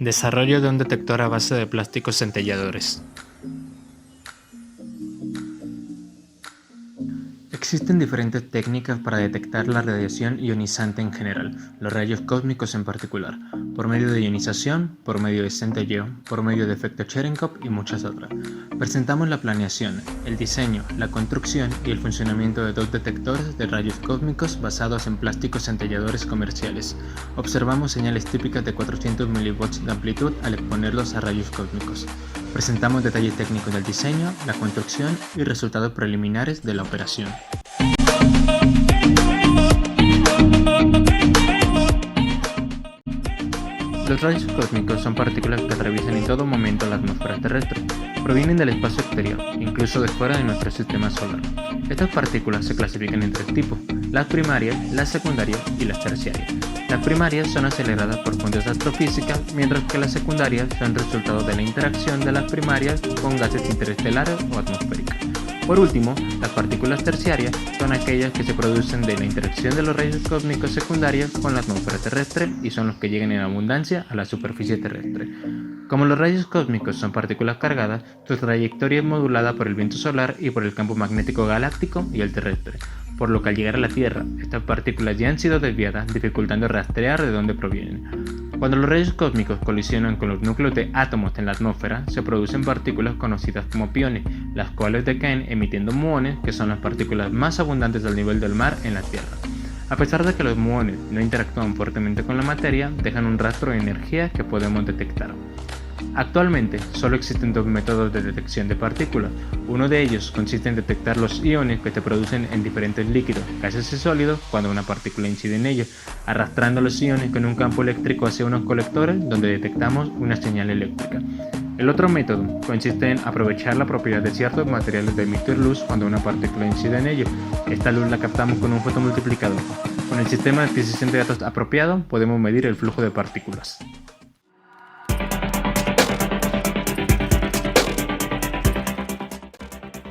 Desarrollo de un detector a base de plásticos centelladores. Existen diferentes técnicas para detectar la radiación ionizante en general, los rayos cósmicos en particular, por medio de ionización, por medio de centelleo, por medio de efecto Cherenkov y muchas otras. Presentamos la planeación, el diseño, la construcción y el funcionamiento de dos detectores de rayos cósmicos basados en plásticos centelladores comerciales. Observamos señales típicas de 400 mV de amplitud al exponerlos a rayos cósmicos. Presentamos detalles técnicos del diseño, la construcción y resultados preliminares de la operación. Los rayos cósmicos son partículas que atraviesan en todo momento la atmósfera terrestre. Provienen del espacio exterior, incluso de fuera de nuestro sistema solar. Estas partículas se clasifican en tres tipos: las primarias, las secundarias y las terciarias. Las primarias son aceleradas por fuentes astrofísicas, mientras que las secundarias son resultado de la interacción de las primarias con gases interestelares o atmosféricos. Por último, las partículas terciarias son aquellas que se producen de la interacción de los rayos cósmicos secundarios con la atmósfera terrestre y son los que llegan en abundancia a la superficie terrestre. Como los rayos cósmicos son partículas cargadas, su trayectoria es modulada por el viento solar y por el campo magnético galáctico y el terrestre, por lo que al llegar a la Tierra, estas partículas ya han sido desviadas, dificultando rastrear de dónde provienen. Cuando los rayos cósmicos colisionan con los núcleos de átomos en la atmósfera, se producen partículas conocidas como piones, las cuales decaen emitiendo muones, que son las partículas más abundantes al nivel del mar en la Tierra. A pesar de que los muones no interactúan fuertemente con la materia, dejan un rastro de energía que podemos detectar. Actualmente, solo existen dos métodos de detección de partículas. Uno de ellos consiste en detectar los iones que se producen en diferentes líquidos, gases y sólidos cuando una partícula incide en ellos, arrastrando los iones con un campo eléctrico hacia unos colectores donde detectamos una señal eléctrica. El otro método consiste en aprovechar la propiedad de ciertos materiales de emitir luz cuando una partícula incide en ellos. Esta luz la captamos con un fotomultiplicador. Con el sistema de adquisición de datos apropiado podemos medir el flujo de partículas.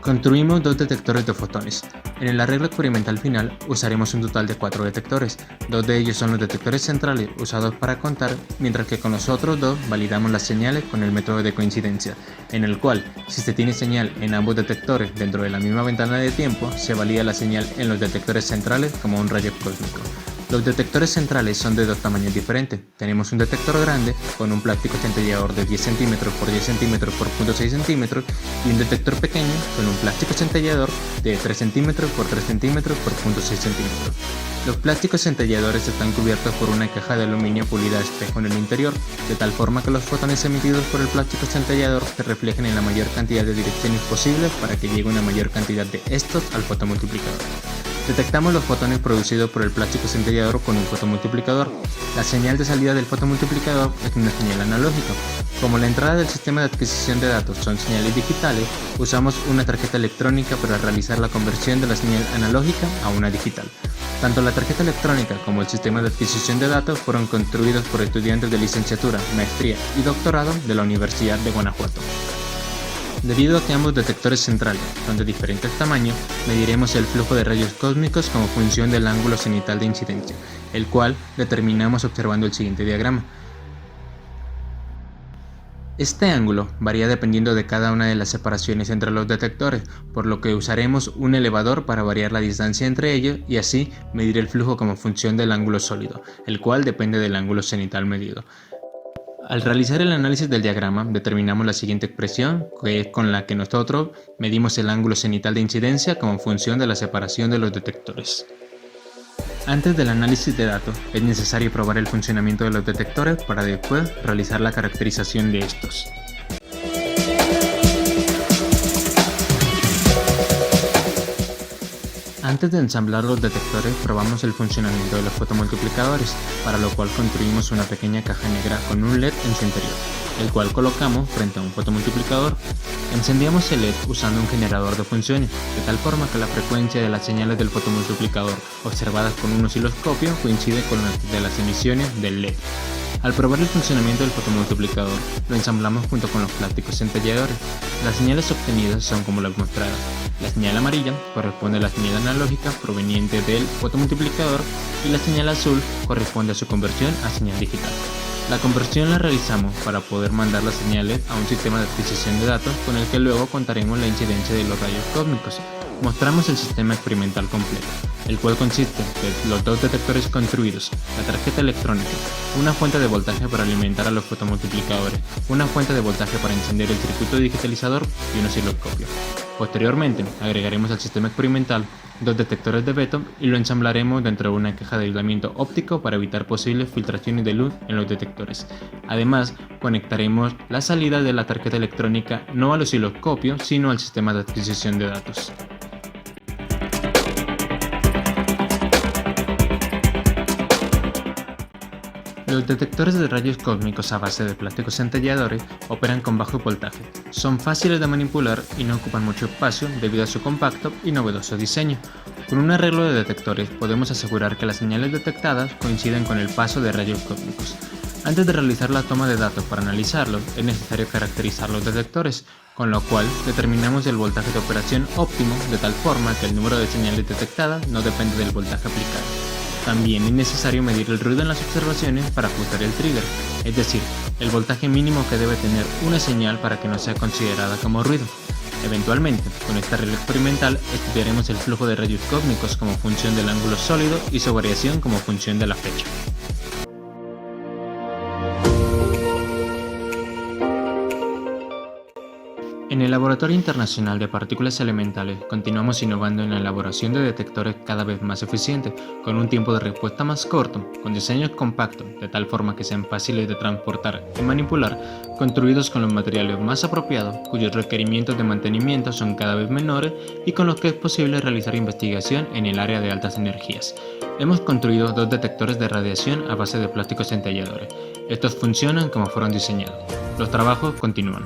Construimos dos detectores de fotones. En el arreglo experimental final usaremos un total de 4 detectores. 2 de ellos son los detectores centrales usados para contar, mientras que con los otros 2 validamos las señales con el método de coincidencia, en el cual, si se tiene señal en ambos detectores dentro de la misma ventana de tiempo, se valida la señal en los detectores centrales como un rayo cósmico. Los detectores centrales son de dos tamaños diferentes. Tenemos un detector grande con un plástico centellador de 10 cm por 10 cm por 0.6 cm y un detector pequeño con un plástico centellador de 3 cm por 3 cm por 0.6 cm. Los plásticos centelladores están cubiertos por una caja de aluminio pulida a espejo en el interior, de tal forma que los fotones emitidos por el plástico centellador se reflejen en la mayor cantidad de direcciones posibles para que llegue una mayor cantidad de estos al fotomultiplicador. Detectamos los fotones producidos por el plástico centellador con un fotomultiplicador. La señal de salida del fotomultiplicador es una señal analógica. Como la entrada del sistema de adquisición de datos son señales digitales, usamos una tarjeta electrónica para realizar la conversión de la señal analógica a una digital. Tanto la tarjeta electrónica como el sistema de adquisición de datos fueron construidos por estudiantes de licenciatura, maestría y doctorado de la Universidad de Guanajuato. Debido a que ambos detectores centrales son de diferentes tamaños, mediremos el flujo de rayos cósmicos como función del ángulo cenital de incidencia, el cual determinamos observando el siguiente diagrama. Este ángulo varía dependiendo de cada una de las separaciones entre los detectores, por lo que usaremos un elevador para variar la distancia entre ellos y así medir el flujo como función del ángulo sólido, el cual depende del ángulo cenital medido. Al realizar el análisis del diagrama, determinamos la siguiente expresión, que es con la que nosotros medimos el ángulo cenital de incidencia como función de la separación de los detectores. Antes del análisis de datos, es necesario probar el funcionamiento de los detectores para después realizar la caracterización de estos. Antes de ensamblar los detectores, probamos el funcionamiento de los fotomultiplicadores, para lo cual construimos una pequeña caja negra con un LED en su interior, el cual colocamos frente a un fotomultiplicador. Encendíamos el LED usando un generador de funciones, de tal forma que la frecuencia de las señales del fotomultiplicador observadas con un osciloscopio coincide con la de las emisiones del LED. Al probar el funcionamiento del fotomultiplicador, lo ensamblamos junto con los plásticos centelladores. Las señales obtenidas son como las mostradas. La señal amarilla corresponde a la señal analógica proveniente del fotomultiplicador y la señal azul corresponde a su conversión a señal digital. La conversión la realizamos para poder mandar las señales a un sistema de adquisición de datos con el que luego contaremos la incidencia de los rayos cósmicos. Mostramos el sistema experimental completo, el cual consiste de los dos detectores construidos, la tarjeta electrónica, una fuente de voltaje para alimentar a los fotomultiplicadores, una fuente de voltaje para encender el circuito digitalizador y un osciloscopio. Posteriormente, agregaremos al sistema experimental dos detectores de veto y lo ensamblaremos dentro de una caja de aislamiento óptico para evitar posibles filtraciones de luz en los detectores. Además, conectaremos la salida de la tarjeta electrónica no al osciloscopio, sino al sistema de adquisición de datos. Los detectores de rayos cósmicos a base de plásticos centelladores operan con bajo voltaje, son fáciles de manipular y no ocupan mucho espacio debido a su compacto y novedoso diseño. Con un arreglo de detectores podemos asegurar que las señales detectadas coinciden con el paso de rayos cósmicos. Antes de realizar la toma de datos para analizarlos, es necesario caracterizar los detectores, con lo cual determinamos el voltaje de operación óptimo de tal forma que el número de señales detectadas no depende del voltaje aplicado. También es necesario medir el ruido en las observaciones para ajustar el trigger, es decir, el voltaje mínimo que debe tener una señal para que no sea considerada como ruido. Eventualmente, con esta regla experimental, estudiaremos el flujo de rayos cósmicos como función del ángulo sólido y su variación como función de la fecha. En el Laboratorio Internacional de Partículas Elementales continuamos innovando en la elaboración de detectores cada vez más eficientes, con un tiempo de respuesta más corto, con diseños compactos, de tal forma que sean fáciles de transportar y manipular, construidos con los materiales más apropiados, cuyos requerimientos de mantenimiento son cada vez menores y con los que es posible realizar investigación en el área de altas energías. Hemos construido dos detectores de radiación a base de plásticos centelladores. Estos funcionan como fueron diseñados. Los trabajos continúan.